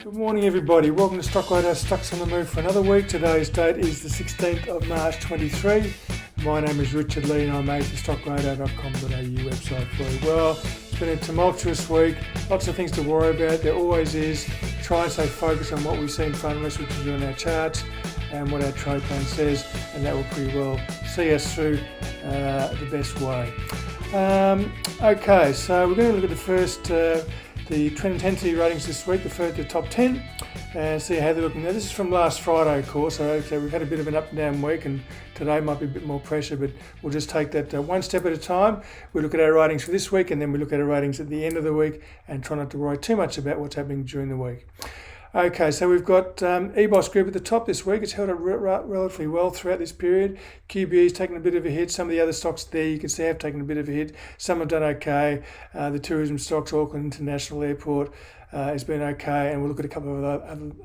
Good morning everybody, welcome to Stockradar Stocks on the Move for another week. Today's date is the 16th of March 23. My name is Richard Lee and I made the stockradar.com.au website for you. Well, it's been a tumultuous week, lots of things to worry about, there always is. Try and stay focused on what we see in front of us, which is on our charts and what our trade plan says, and that will pretty well see us through the best way. Okay, so we're going to look at the first the trend intensity ratings this week, the top 10, and see how they're looking. Now, this is from last Friday, of course, so we've had a bit of an up and down week, and today might be a bit more pressure, but we'll just take that one step at a time. We look at our ratings for this week, and then we look at our ratings at the end of the week, and try not to worry too much about what's happening during the week. Okay, so we've got EBOS Group at the top this week. It's held up relatively well throughout this period. QBE's taken a bit of a hit. Some of the other stocks there you can see have taken a bit of a hit. Some have done okay. The tourism stocks, Auckland International Airport, has been okay, and we'll look at a couple of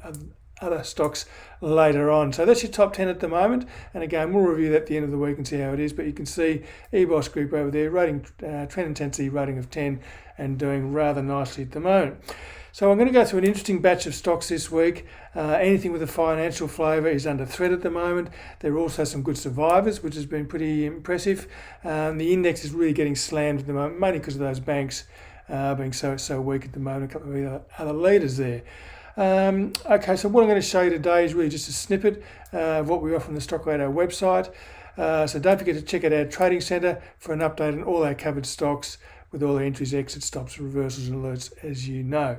other stocks later on. So that's your top 10 at the moment, and again we'll review that at the end of the week and see how it is, but you can see EBOS Group over there, rating trend intensity rating of 10 and doing rather nicely at the moment. So I'm going to go through an interesting batch of stocks this week. Anything with a financial flavour is under threat at the moment. There are also some good survivors, which has been pretty impressive. The index is really getting slammed at the moment, mainly because of those banks being so weak at the moment. A couple of other leaders there. Okay, so what I'm going to show you today is really just a snippet of what we offer on the Stockradar website. So don't forget to check out our trading centre for an update on all our covered stocks, with all the entries, exit stops, reversals and alerts, as you know.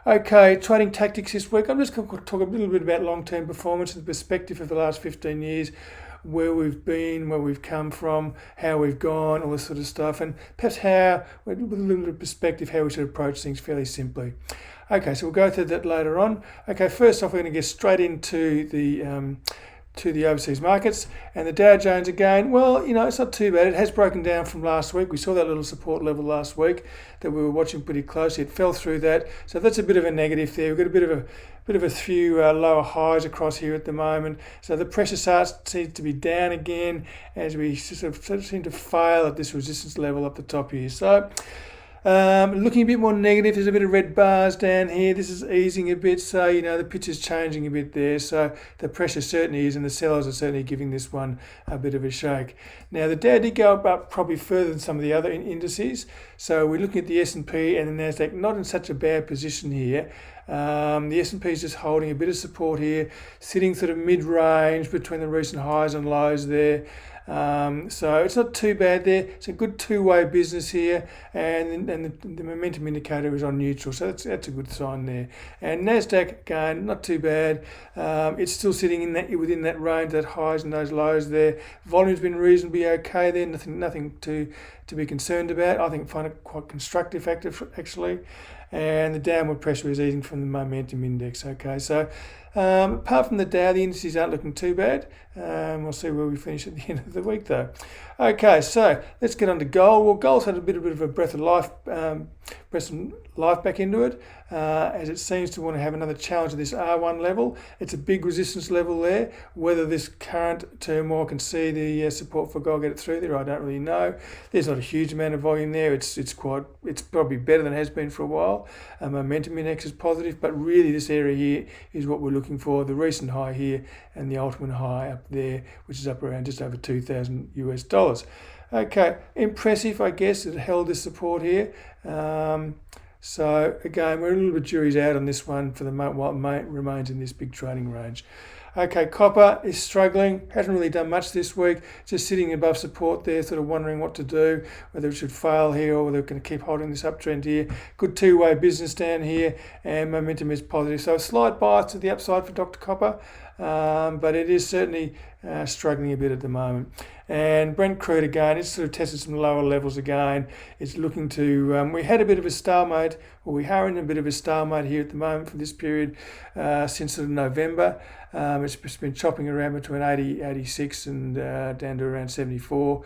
Okay, trading tactics this week. I'm just going to talk a little bit about long-term performance and the perspective of the last 15 years, where we've been, where we've come from, how we've gone, all this sort of stuff, and perhaps how, with a little bit of perspective, how we should approach things fairly simply. Okay, so we'll go through that later on. Okay, first off, we're going to get straight into the overseas markets, and the Dow Jones again, well, it's not too bad. It has broken down from last week. We saw that little support level last week that we were watching pretty closely. It fell through that, so that's a bit of a negative there. We've got a bit of a few lower highs across here at the moment, so the pressure seems to be down again as we sort of seem to fail at this resistance level up the top here. So looking a bit more negative, there's a bit of red bars down here. This is easing a bit, so the picture's changing a bit there. So the pressure certainly is, and the sellers are certainly giving this one a bit of a shake. Now the Dow did go up probably further than some of the other indices. So we're looking at the S&P and the Nasdaq, not in such a bad position here. The S&P is just holding a bit of support here, sitting sort of mid-range between the recent highs and lows there. So it's not too bad there. It's a good two-way business here, and the momentum indicator is on neutral, so that's a good sign there. And Nasdaq again, not too bad. It's still sitting within that range, that highs and those lows there. Volume's been reasonably okay there. Nothing to be concerned about. I find it quite constructive actually. And the downward pressure is easing from the momentum index. Okay, so apart from the Dow, the indices aren't looking too bad. We'll see where we finish at the end of the week though. Okay, so let's get on to gold. Well, gold's had a bit of a breath of life back into it, as it seems to want to have another challenge at this R1 level. It's a big resistance level there. Whether this current turmoil can see the support for gold get it through there, I don't really know. There's not a huge amount of volume there. It's probably better than it has been for a while. Momentum index is positive, but really this area here is what we're looking for. The recent high here and the ultimate high up there, which is up around just over $2,000. Okay, impressive, I guess. It held this support here. So again, we're a little bit jury's out on this one for the moment while it remains in this big trading range. Okay, copper is struggling, hasn't really done much this week, just sitting above support there, sort of wondering what to do, whether it should fail here or whether it's going to keep holding this uptrend here. Good two-way business down here, and momentum is positive. So a slight bias to the upside for Dr. Copper, but it is certainly struggling a bit at the moment. And Brent crude again, it's sort of tested some lower levels again. It's looking to, we had a bit of a stalemate, or we are in a bit of a stalemate here at the moment for this period since sort of November. It's been chopping around between 80, 86 and down to around 74.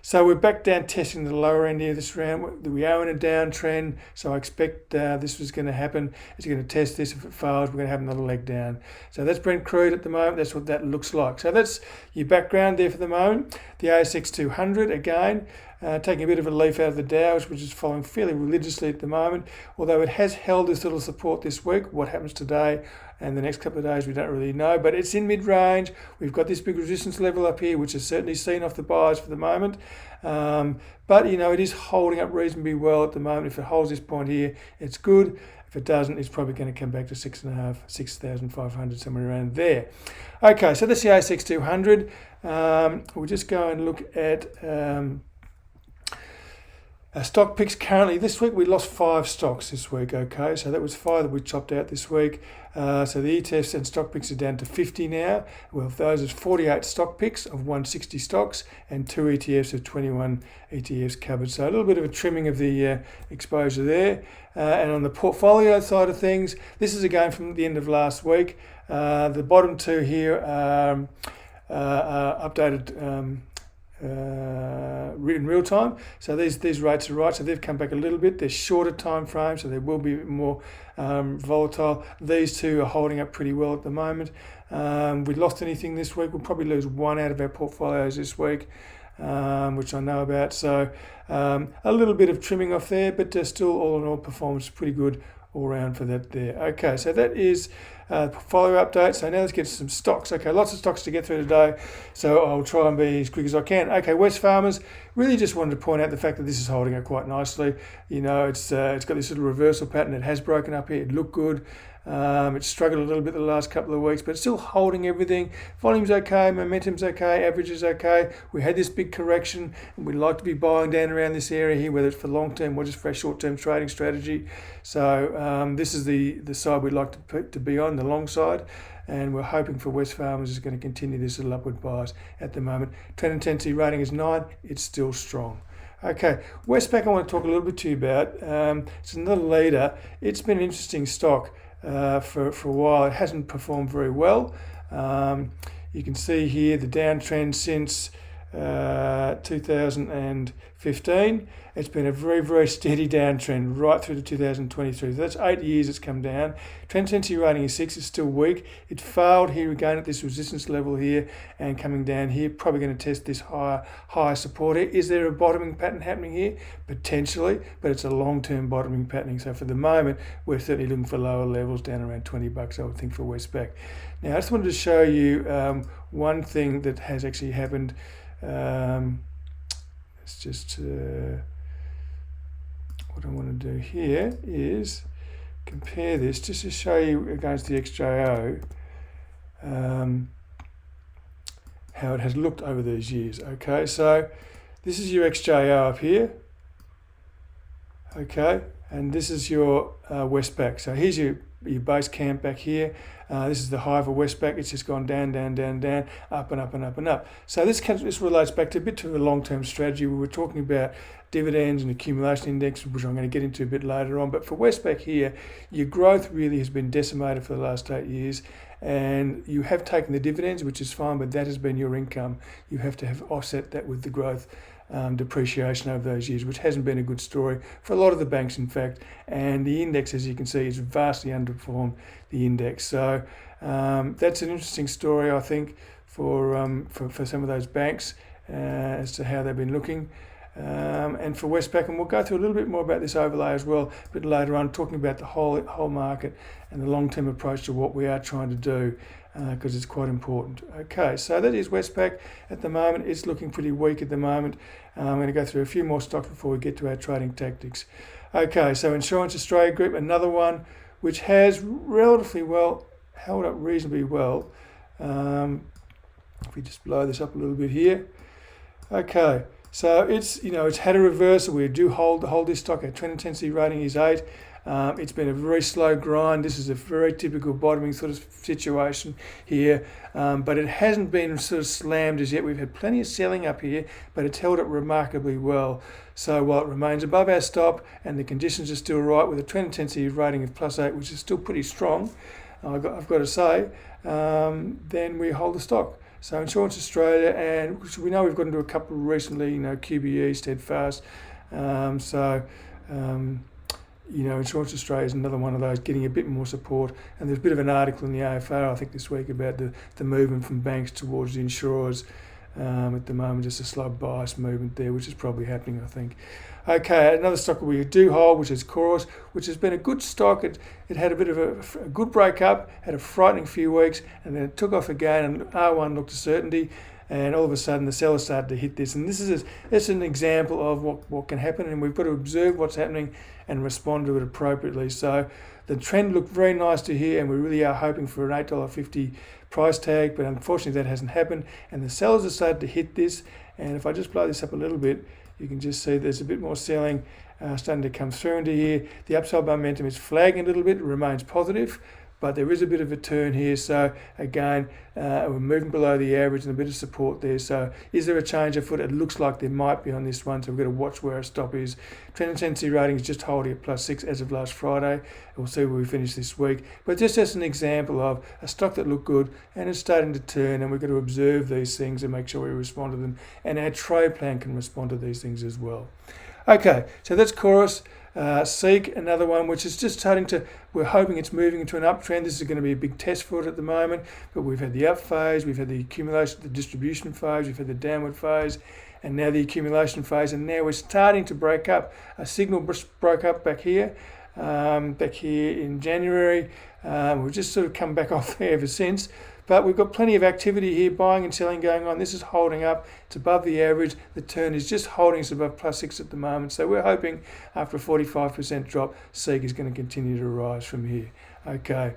So we're back down testing the lower end here of this round. We are in a downtrend, so I expect this was going to happen. It's going to test this. If it fails, we're going to have another leg down. So that's Brent crude at the moment. That's what that looks like. So that's your background there for the moment. The ASX 200 again. taking a bit of a leaf out of the Dow, which is following fairly religiously at the moment, although it has held this little support this week. What happens today and the next couple of days we don't really know, but it's in mid-range. We've got this big resistance level up here, which is certainly seen off the buyers for the moment, but it is holding up reasonably well at the moment. If it holds this point here, it's good. If it doesn't, it's probably going to come back to 6,500, somewhere around there. Okay, so that's the ASX 200. We'll just go and look at stock picks currently. This week we lost 5 stocks this week, okay? So that was 5 that we chopped out this week. So the ETFs and stock picks are down to 50 now. Well, those is 48 stock picks of 160 stocks and 2 ETFs of 21 ETFs covered. So a little bit of a trimming of the exposure there. And on the portfolio side of things, this is again from the end of last week. The bottom 2 here are updated in real time. So these rates are right. So they've come back a little bit. They're shorter time frames, so they will be more volatile. These 2 are holding up pretty well at the moment. We lost anything this week. We'll probably lose 1 out of our portfolios this week, which I know about. So a little bit of trimming off there, but still all in all performance pretty good all round for that there. Okay, so that is portfolio update. So now let's get some stocks. Okay, lots of stocks to get through today, so I'll try and be as quick as I can. Okay, Wesfarmers, really just wanted to point out the fact that this is holding up quite nicely. It's got this little reversal pattern. It has broken up here. It looked good. It's struggled a little bit the last couple of weeks, but it's still holding everything. Volume's okay, momentum's okay, average is okay. We had this big correction, and we'd like to be buying down around this area here, whether it's for long-term or just for a short-term trading strategy. So this is the side we'd like to be on, the long side, and we're hoping for Wesfarmers is going to continue this little upward bias at the moment. Trend intensity rating is 9. It's still strong. Okay, Westpac I want to talk a little bit to you about. It's another leader. It's been an interesting stock for a while. It hasn't performed very well. You can see here the downtrend since 2015. It's been a very, very steady downtrend right through to 2023. So that's 8 years it's come down. Trend intensity rating is 6. It's still weak. It failed here again at this resistance level here and coming down here. Probably going to test this higher support here. Is there a bottoming pattern happening here? Potentially, but it's a long-term bottoming pattern. So for the moment, we're certainly looking for lower levels down around $20, I would think, for Westpac. Now, I just wanted to show you one thing that has actually happened. It's just what I want to do here is compare this just to show you against the XJO how it has looked over these years. Okay, so this is your XJO up here. Okay, and this is your Westpac. So here's your base camp back here. This is the high of a Westpac. It's just gone down, down, down, down, up and up and up and up. So this relates back to a bit to the long-term strategy. We were talking about dividends and accumulation index, which I'm going to get into a bit later on. But for Westpac here, your growth really has been decimated for the last 8 years. And you have taken the dividends, which is fine, but that has been your income. You have to have offset that with the growth depreciation over those years, which hasn't been a good story for a lot of the banks, in fact. And the index, as you can see, is vastly underperformed the index. So that's an interesting story, I think, for some of those banks as to how they've been looking. And for Westpac, and we'll go through a little bit more about this overlay as well a bit later on, talking about the whole market and the long-term approach to what we are trying to do, because it's quite important. Okay, so that is Westpac at the moment. It's looking pretty weak at the moment. I'm going to go through a few more stocks before we get to our trading tactics. Okay, so Insurance Australia Group, another one which has relatively well held up reasonably well. If we just blow this up a little bit here. Okay. So it's had a reversal. We do hold this stock. Our trend intensity rating is 8. It's been a very slow grind. This is a very typical bottoming sort of situation here, but it hasn't been sort of slammed as yet. We've had plenty of selling up here, but it's held up remarkably well. So while it remains above our stop and the conditions are still right with a trend intensity rating of +8, which is still pretty strong, I've got to say, then we hold the stock. So Insurance Australia, and we know we've got into a couple recently, QBE, Steadfast. Insurance Australia is another one of those getting a bit more support. And there's a bit of an article in the AFR, I think, this week about the movement from banks towards the insurers At the moment, just a slow bias movement there, which is probably happening, I think. Okay, another stock that we do hold, which is Coros, which has been a good stock. It had a bit of a good break up, had a frightening few weeks, and then it took off again, and R1 looked a certainty, and all of a sudden the sellers started to hit this. And this is an example of what can happen, and we've got to observe what's happening and respond to it appropriately. So the trend looked very nice to here, and we really are hoping for an $8.50 price tag, but unfortunately that hasn't happened, and the sellers have started to hit this. And if I just blow this up a little bit, you can just see there's a bit more selling starting to come through into here. The upside momentum is flagging a little bit, it remains positive, but there is a bit of a turn here. So again, we're moving below the average and a bit of support there. So is there a change of foot? It looks like there might be on this one, so we've got to watch where our stop is. Trend intensity rating is just holding at +6 as of last Friday. We'll see where we finish this week. But just as an example of a stock that looked good and it's starting to turn, and we've got to observe these things and make sure we respond to them. And our trade plan can respond to these things as well. Okay, so that's Coros. Seek, another one which is just starting to, we're hoping it's moving into an uptrend. This is going to be a big test for it at the moment, but we've had the up phase, we've had the accumulation, the distribution phase, we've had the downward phase, and now the accumulation phase, and now we're starting to break up. A signal broke up back here in January. We've just sort of come back off there ever since. But we've got plenty of activity here, buying and selling going on. This is holding up. It's above the average. The turn is just holding us above +6 at the moment. So we're hoping after a 45% drop, Seek is going to continue to rise from here. Okay.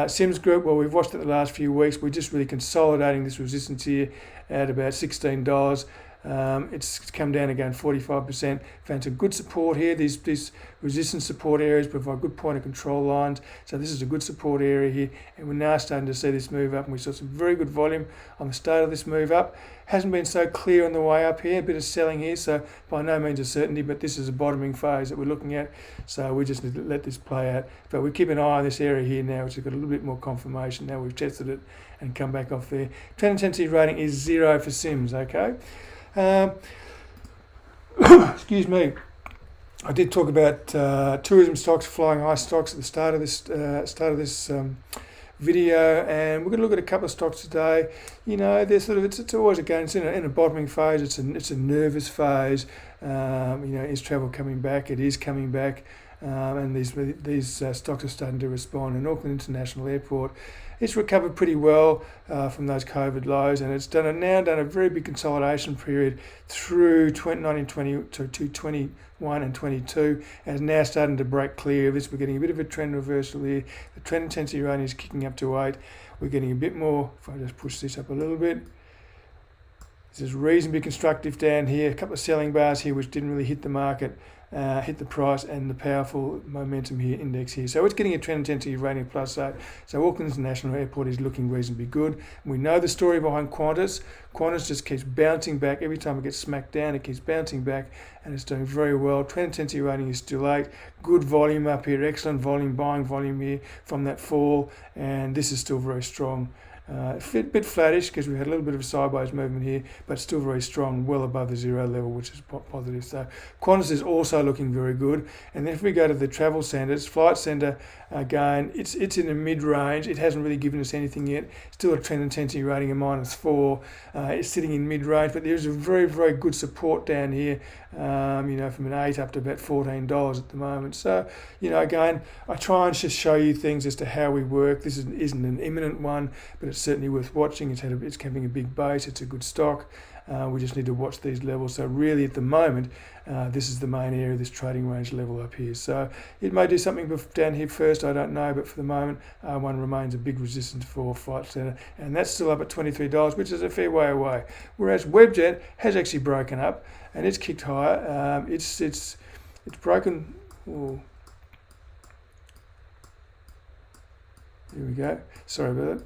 Sims Group, well, we've watched it the last few weeks. We're just really consolidating this resistance here at about $16. It's come down again 45%. Found some good support here. These resistance support areas provide good point of control lines. So this is a good support area here, and we're now starting to see this move up, and we saw some very good volume on the start of this move up. Hasn't been so clear on the way up here, a bit of selling here, so by no means a certainty, but this is a bottoming phase that we're looking at, so we just need to let this play out. But we keep an eye on this area here now, which has got a little bit more confirmation. Now we've tested it and come back off there. Trend intensity rating is 0 for Sims, okay? Excuse me. I did talk about tourism stocks, flying high stocks at the start of this video, and we're going to look at a couple of stocks today. You know, they're sort of it's always again it's in a bottoming phase. It's a nervous phase. You know, is travel coming back? It is coming back, and these stocks are starting to respond. And Auckland International Airport, it's recovered pretty well from those COVID lows, and it's done a very big consolidation period through 2019, 20 to 21 and 22, and is now starting to break clear of this. We're getting a bit of a trend reversal here. The trend intensity rating is kicking up to 8. We're getting a bit more. If I just push this up a little bit, this is reasonably constructive down here. A couple of selling bars here which didn't really hit the market. Hit the price and the powerful momentum here, index here. So it's getting a trend intensity rating +8. So Auckland International Airport is looking reasonably good. We know the story behind Qantas. Qantas just keeps bouncing back. Every time it gets smacked down, it keeps bouncing back, and it's doing very well. Trend intensity rating is still 8. Good volume up here, excellent volume, buying volume here from that fall, and this is still very strong. A bit flattish because we had a little bit of a sideways movement here, but still very strong, well above the 0 level, which is positive. So Qantas is also looking very good. And then if we go to the travel centres, Flight Centre, again, it's in the mid-range. It hasn't really given us anything yet. Still a trend intensity rating of -4. It's sitting in mid-range, but there's a very, very good support down here, you know, from an 8 up to about $14 at the moment. So, you know, again, I try and just show you things as to how we work. This isn't an imminent one, but it's certainly worth watching. It's having a big base. It's a good stock. We just need to watch these levels. So really at the moment, this is the main area, this trading range level up here. So it may do something down here first, I don't know, but for the moment, R1 remains a big resistance for Flight Centre, and that's still up at $23, which is a fair way away. Whereas Webjet has actually broken up, and it's kicked higher. It's broken. Oh. Here we go. Sorry about that.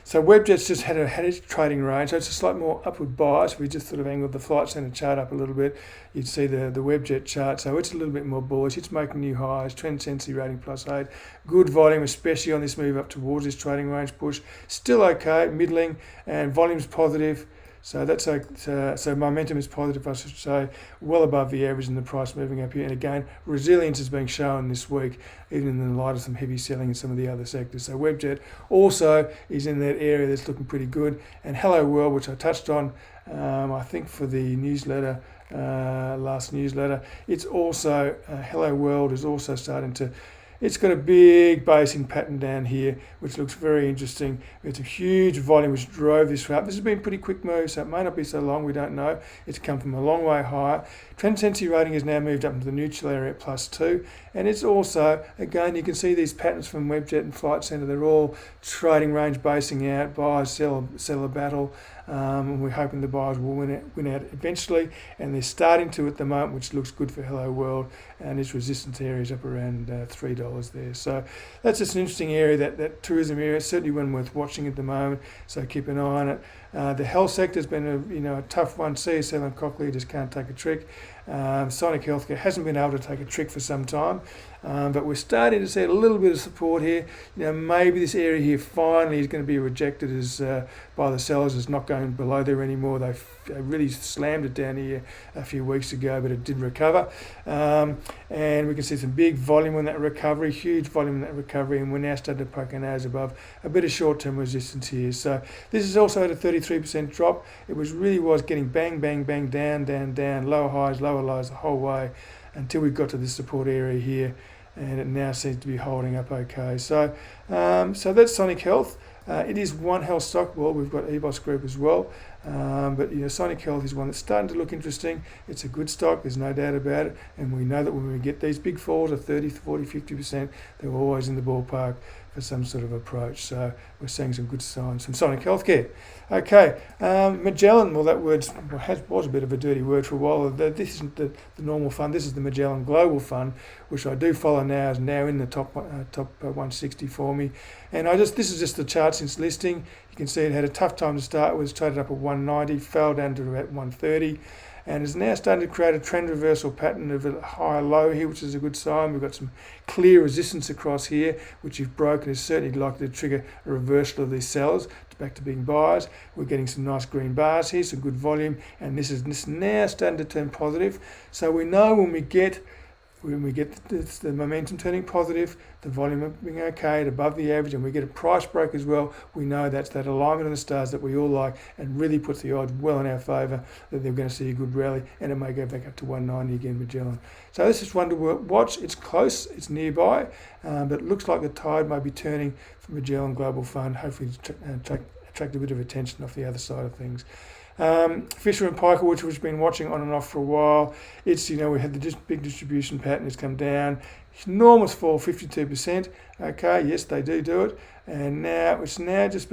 So Webjet's just had its trading range, so it's a slightly more upward bias. We just sort of angled the Flight Centre chart up a little bit. You'd see the Webjet chart, so it's a little bit more bullish. It's making new highs, trend intensity rating +8. Good volume, especially on this move up towards this trading range push. Still okay, middling, and volume's positive. So that's so momentum is positive, I should say, well above the average, and the price moving up here. And again, resilience is being shown this week, even in the light of some heavy selling in some of the other sectors. So Webjet also is in that area that's looking pretty good. And Hello World, which I touched on, I think for the newsletter, last newsletter, it's also Hello World is also starting to. It's got a big basing pattern down here, which looks very interesting. It's a huge volume which drove this up. This has been a pretty quick move, so it may not be so long, we don't know. It's come from a long way higher. Trend intensity rating has now moved up into the neutral area at +2. And it's also, again, you can see these patterns from Webjet and Flight Centre. They're all trading range basing out, buyers, seller battle. And we're hoping the buyers will win out eventually, and they're starting to at the moment, which looks good for Hello World, and its resistance area is up around $3 there. So that's just an interesting area, that tourism area. It's certainly one worth watching at the moment, so keep an eye on it. The health sector has been a tough one. CSL and Cochlear just can't take a trick. Sonic Healthcare hasn't been able to take a trick for some time, but we're starting to see a little bit of support here. Maybe this area here finally is going to be rejected as by the sellers. It's not going below there anymore. They really slammed it down here a few weeks ago, but it did recover. And we can see some big volume in that recovery, huge volume in that recovery, and we're now starting to poke our nose above a bit of short-term resistance here. So this is also at a 33% drop. It was getting bang, bang, bang, down, lower highs, lower lows the whole way until we got to this support area here, and it now seems to be holding up okay. So that's Sonic Health. It is one health stock. Well, we've got EBOS Group as well, but Sonic Health is one that's starting to look interesting. It's a good stock, there's no doubt about it, and we know that when we get these big falls of 30, 40, 50%, they're always in the ballpark for some sort of approach. So we're seeing some good signs from Sonic Healthcare. Okay, Magellan, well, that was a bit of a dirty word for a while. This isn't the normal fund. This is the Magellan Global Fund, which I do follow now, is now in the top 160 for me. And this is just the chart since listing. You can see it had a tough time to start. It was traded up at 190, fell down to about 130, and is now starting to create a trend reversal pattern of a higher low here, which is a good sign. We've got some clear resistance across here, which if broken is certainly likely to trigger a reversal of these sellers back to being buyers. We're getting some nice green bars here, some good volume, and this is now starting to turn positive. So we know when we get the momentum turning positive, the volume being okay at above the average, and we get a price break as well, we know that's that alignment of the stars that we all like and really puts the odds well in our favour that they're going to see a good rally, and it may go back up to 190 again, Magellan. So this is one to watch. It's close, it's nearby, but it looks like the tide may be turning for Magellan Global Fund, hopefully attract a bit of attention off the other side of things. Fisher & Paykel, which we've been watching on and off for a while, it's, we had the big distribution pattern, it's come down, enormous fall, 52%. Okay, yes, they do it, and now it's just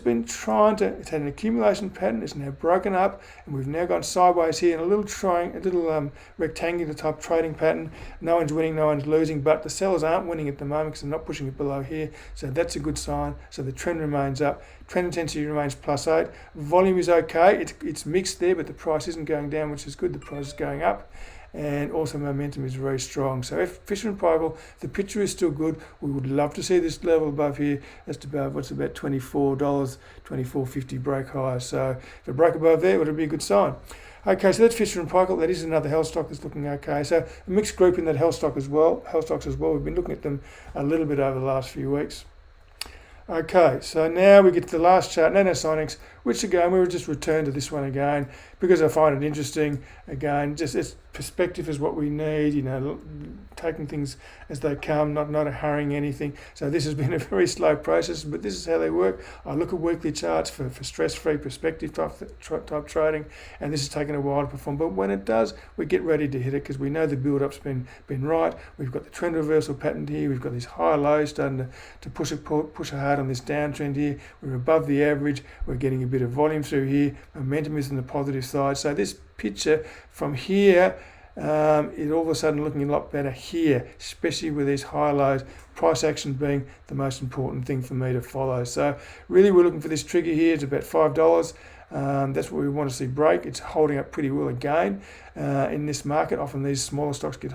been trying to. It's had an accumulation pattern. It's now broken up, and we've now gone sideways here in a little rectangular type trading pattern. No one's winning, no one's losing, but the sellers aren't winning at the moment because they're not pushing it below here. So that's a good sign. So the trend remains up. Trend intensity remains +8. Volume is okay. It's mixed there, but the price isn't going down, which is good. The price is going up. And also momentum is very strong. So if Fisher & Paykel, the picture is still good. We would love to see this level above here. That's about $24, $24.50 break high. So if it broke above there, it would be a good sign. Okay, so that's Fisher & Paykel. That is another health stock that's looking okay. So a mixed group in that health stocks as well. We've been looking at them a little bit over the last few weeks. Okay, so now we get to the last chart, Nanosonics, which again, we will just return to this one again because I find it interesting. Again, just its perspective is what we need, taking things as they come, not hurrying anything. So this has been a very slow process, but this is how they work. I look at weekly charts for stress-free perspective type trading, and this has taken a while to perform. But when it does, we get ready to hit it because we know the build-up's been right. We've got the trend reversal pattern here. We've got these high lows starting to push hard on this downtrend here. We're above the average. We're getting a bit of volume through here. Momentum is on the positive side. So this picture from here, is all of a sudden looking a lot better here, especially with these high lows. Price action being the most important thing for me to follow. So really we're looking for this trigger here. It's about $5. That's what we want to see break. It's holding up pretty well again in this market. Often these smaller stocks get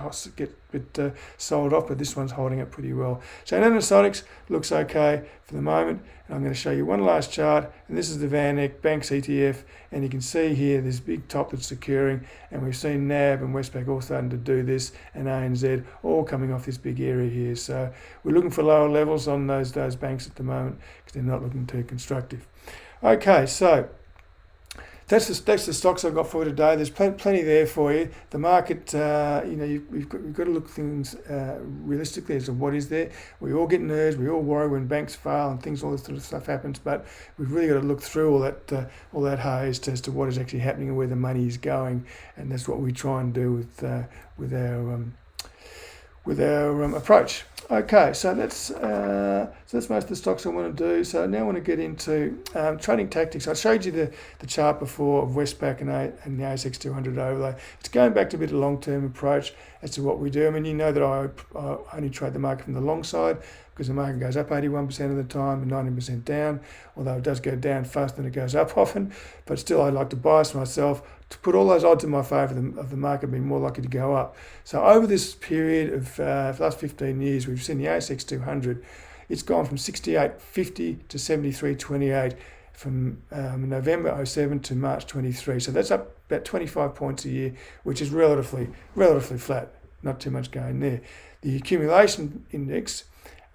sold off, but this one's holding up pretty well. So Nanosonics looks okay for the moment. And I'm going to show you one last chart, and this is the VanEck Banks ETF, and you can see here this big top that's securing, and we've seen NAB and Westpac all starting to do this, and ANZ all coming off this big area here. So we're looking for lower levels on those banks at the moment because they're not looking too constructive. Okay, so that's the stocks I've got for today. There's plenty there for you. The market, we've got to look at things realistically as to what is there. We all get nerves, we all worry when banks fail and all this sort of stuff happens, but we've really got to look through all that haze as to what is actually happening and where the money is going, and that's what we try and do with our approach. Okay, so that's most of the stocks I want to do. So now I want to get into trading tactics. I showed you the chart before of Westpac and the ASX 200 overlay. It's going back to a bit of a long-term approach as to what we do. I mean, you know that I only trade the market from the long side because the market goes up 81% of the time and 90% down, although it does go down faster than it goes up often. But still, I like to bias myself to put all those odds in my favour of the market being more likely to go up. So over this period of the last 15 years, we've seen the ASX 200, it's gone from 68.50 to 73.28 from November 07 to March 23. So that's up about 25 points a year, which is relatively flat, not too much going there. The accumulation index,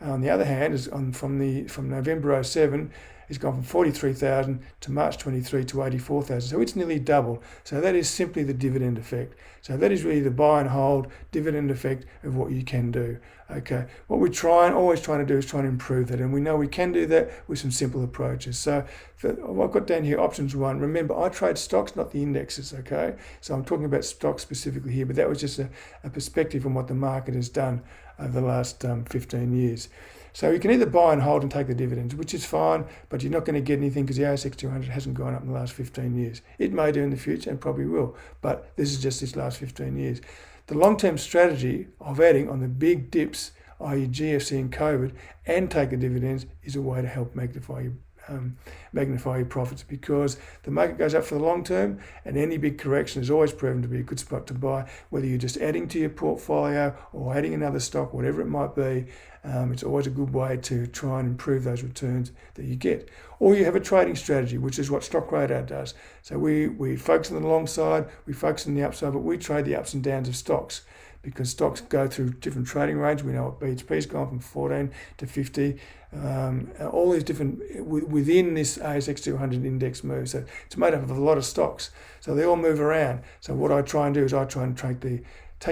on the other hand, is from November 07, it's gone from 43,000 to March 23 to 84,000. So it's nearly double. So that is simply the dividend effect. So that is really the buy and hold dividend effect of what you can do. Okay, what we're always trying to do is trying to improve that, and we know we can do that with some simple approaches. So I've got down here options 1. Remember, I trade stocks, not the indexes. Okay, so I'm talking about stocks specifically here, but that was just a perspective on what the market has done over the last 15 years. So you can either buy and hold and take the dividends, which is fine, but you're not going to get anything because the ASX 200 hasn't gone up in the last 15 years. It may do in the future and probably will, but this is just this last 15 years. The long-term strategy of adding on the big dips, i.e. GFC and COVID, and take the dividends is a way to help magnify your profits, because the market goes up for the long term, and any big correction is always proven to be a good spot to buy, whether you're just adding to your portfolio or adding another stock, whatever it might be. It's always a good way to try and improve those returns that you get. Or you have a trading strategy, which is what Stockradar does. So we focus on the long side, we focus on the upside, but we trade the ups and downs of stocks, because stocks go through different trading range. We know what BHP's gone from 14 to 50. All these different within this ASX 200 index move. So it's made up of a lot of stocks. So they all move around. So what I try and do is I try and take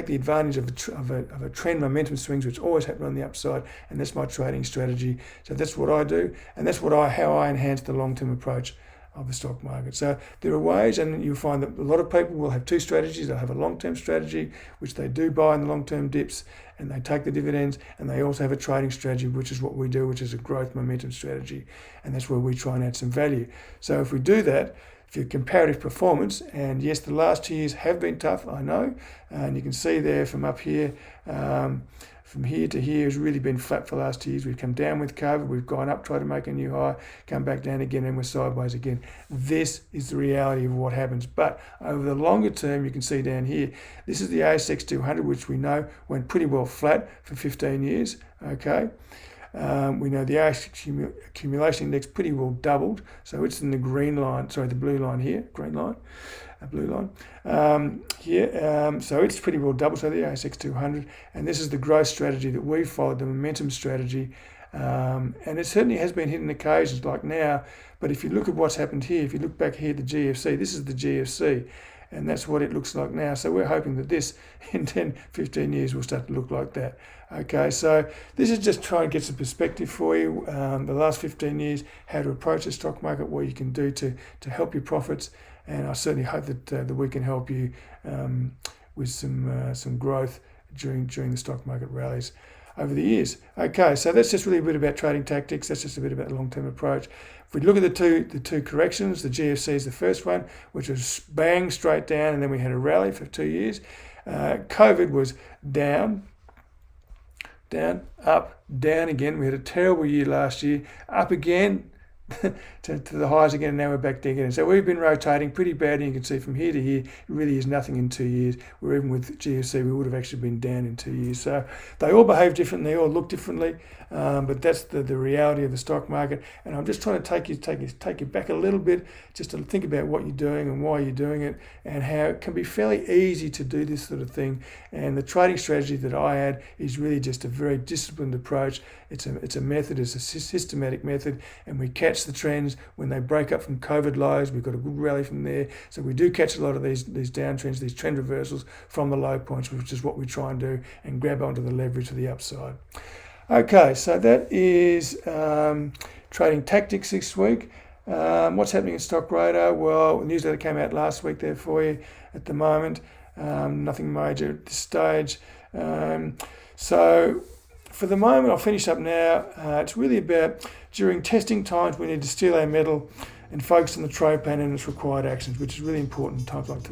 the advantage of a trend momentum swings, which always happen on the upside, and that's my trading strategy. So that's what I do, and that's how I enhance the long-term approach of the stock market. So there are ways, and you'll find that a lot of people will have two strategies. They'll have a long-term strategy, which they do buy in the long-term dips, and they take the dividends, and they also have a trading strategy, which is what we do, which is a growth momentum strategy, and that's where we try and add some value. So if we do that, for comparative performance, and yes, the last 2 years have been tough, I know, and you can see there from up here, from here to here has really been flat for the last 2 years. We've come down with COVID, we've gone up, tried to make a new high, come back down again, and we're sideways again. This is the reality of what happens. But over the longer term, you can see down here, this is the ASX 200, which we know went pretty well flat for 15 years, okay? We know the ASX accumulation index pretty well doubled, so it's in the the blue line here, blue line here. So it's pretty well doubled, so the ASX 200, and this is the growth strategy that we followed, the momentum strategy, and it certainly has been hitting occasions like now, but if you look at what's happened here, if you look back here, the GFC, this is the GFC, and that's what it looks like now. So we're hoping that this, in 10, 15 years, will start to look like that. Okay, so this is just trying to get some perspective for you. The last 15 years, how to approach the stock market, what you can do to help your profits, and I certainly hope that we can help you with some growth during the stock market rallies over the years. Okay, so that's just really a bit about trading tactics. That's just a bit about the long-term approach. If we look at the two corrections, the GFC is the first one, which was bang straight down, and then we had a rally for 2 years. COVID was down, up, down again. We had a terrible year last year, up again, to the highs again, and now we're back there again. So we've been rotating pretty badly. You can see from here to here, it really is nothing in 2 years, where even with GFC, we would have actually been down in 2 years. So they all behave differently, they all look differently, but that's the reality of the stock market. And I'm just trying to take you back a little bit, just to think about what you're doing and why you're doing it, and how it can be fairly easy to do this sort of thing. And the trading strategy that I had is really just a very disciplined approach. It's a method, it's a systematic method, and we catch the trends when they break up from COVID lows. We've got a good rally from there, so we do catch a lot of these downtrends, these trend reversals from the low points, which is what we try and do, and grab onto the leverage to the upside. Okay, so that is trading tactics this week. What's happening in Stockradar? Well, the newsletter came out last week there for you. At the moment, nothing major at this stage. So for the moment, I'll finish up now. It's really about, during testing times, we need to steal our mettle and focus on the trade plan and its required actions, which is really important in times like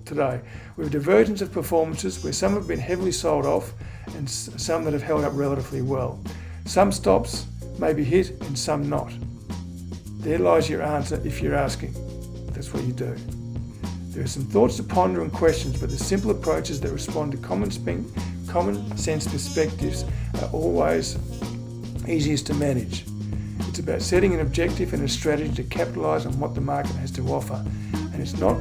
today. We have divergence of performances where some have been heavily sold off and some that have held up relatively well. Some stops may be hit and some not. There lies your answer if you're asking. That's what you do. There are some thoughts to ponder and questions, but the simple approaches that respond to common sense perspectives are always easiest to manage. It's about setting an objective and a strategy to capitalise on what the market has to offer. And it's not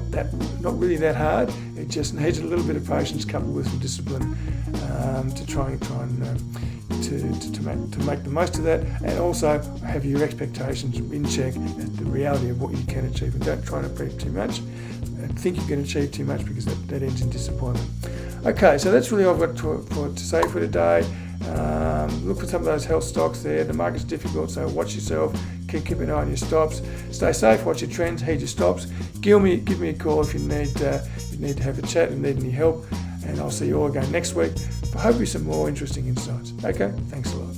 really that hard. It just needs a little bit of patience coupled with some discipline to try and make the most of that, and also have your expectations in check at the reality of what you can achieve, and don't try to achieve too much and think you can achieve too much, because that ends in disappointment. Okay, so that's really all I've got to say for today. Look for some of those health stocks there. The market's difficult, so watch yourself. Keep an eye on your stops. Stay safe, watch your trends, heed your stops. Give me a call if you need to have a chat and need any help. And I'll see you all again next week for hopefully some more interesting insights. Okay, thanks a lot.